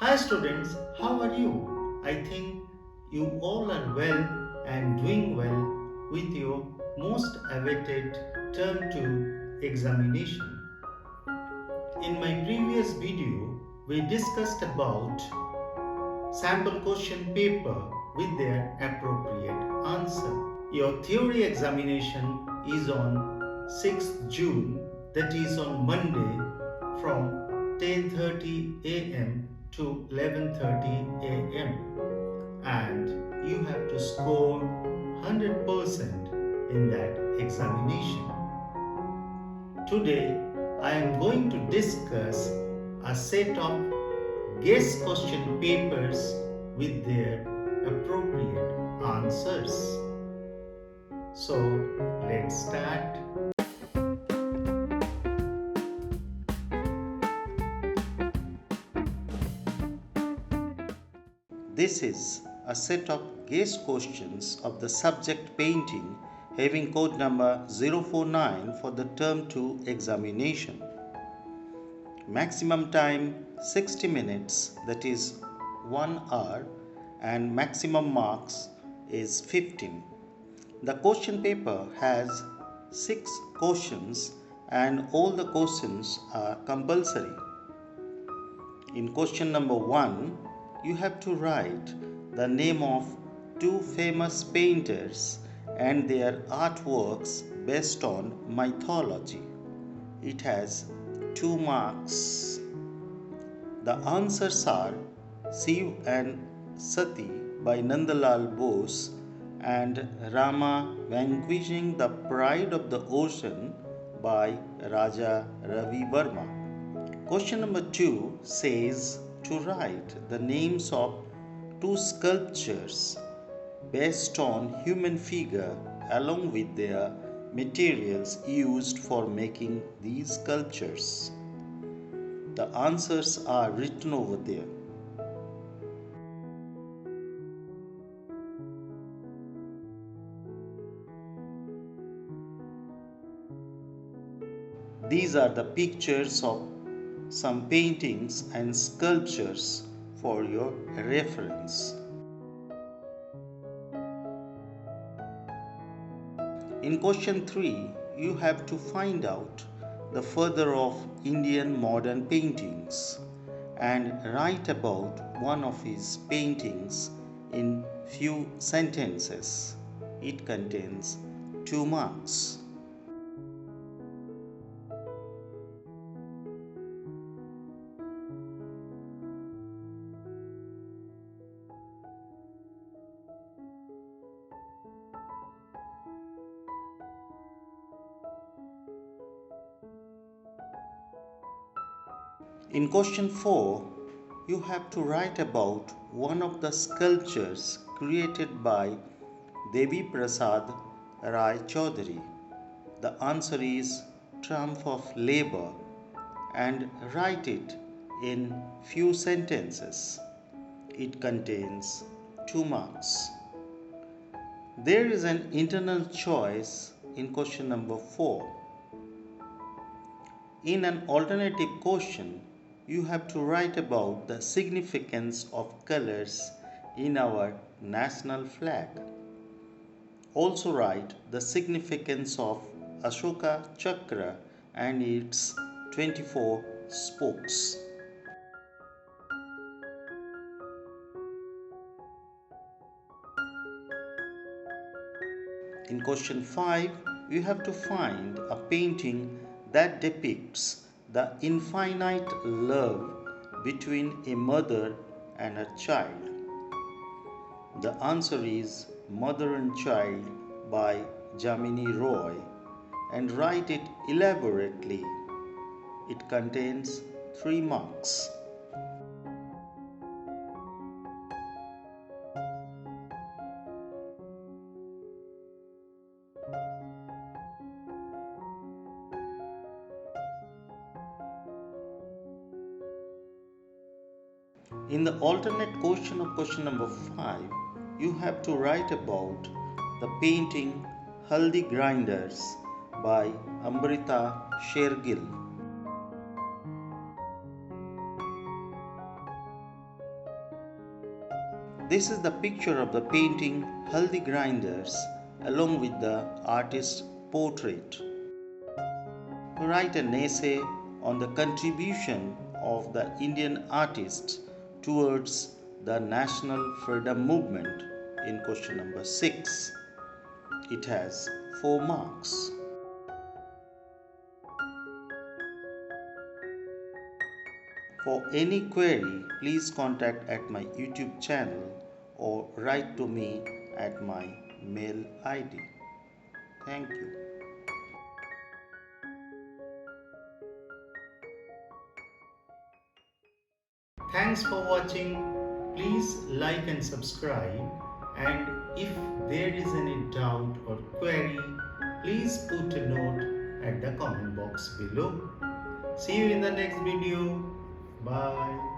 Hi students, how are you? I think you all are well and doing well with your most awaited term 2 examination. In my previous video, we discussed about sample question paper with their appropriate answer. Your theory examination is on 6th June, that is on Monday from 10:30 a.m. to 11:30 a.m. and you have to score 100% in that examination. Today I am going to discuss a set of guess question papers with their appropriate answers. So let's start. This is a set of guess questions of the subject painting having code number 049 for the term 2 examination. Maximum time 60 minutes, that is 1 hour, and maximum marks is 15. The question paper has 6 questions and all the questions are compulsory. In question number 1, you have to write the name of 2 famous painters and their artworks based on mythology. It has 2 marks. The answers are Shiv and Sati by Nandalal Bose and Rama Vanquishing the Pride of the Ocean by Raja Ravi Verma. Question number 2 says to write the names of 2 sculptures based on human figure along with their materials used for making these sculptures. The answers are written over there. These are the pictures of some paintings and sculptures for your reference. In question 3, you have to find out the further of Indian modern paintings and write about one of his paintings in few sentences. It contains 2 marks. In question 4, you have to write about one of the sculptures created by Devi Prasad Rai Chaudhary. The answer is Triumph of Labor and write it in few sentences. It contains 2 marks. There is an internal choice in question number 4. In an alternative question, you have to write about the significance of colors in our national flag. Also write the significance of Ashoka Chakra and its 24 spokes. In question 5, you have to find a painting that depicts the infinite love between a mother and a child. The answer is Mother and Child by Jamini Roy and write it elaborately. It contains 3 marks. In the alternate question of question number 5, you have to write about the painting Haldi Grinders by Amrita Shergill. This is the picture of the painting Haldi Grinders along with the artist's portrait. Write an essay on the contribution of the Indian artists towards the national freedom movement in question number 6. It has 4 marks. For any query, please contact at my YouTube channel or write to me at my mail ID. Thank you. Thanks for watching. Please like and subscribe. And if there is any doubt or query, please put a note at the comment box below. See you in the next video. Bye.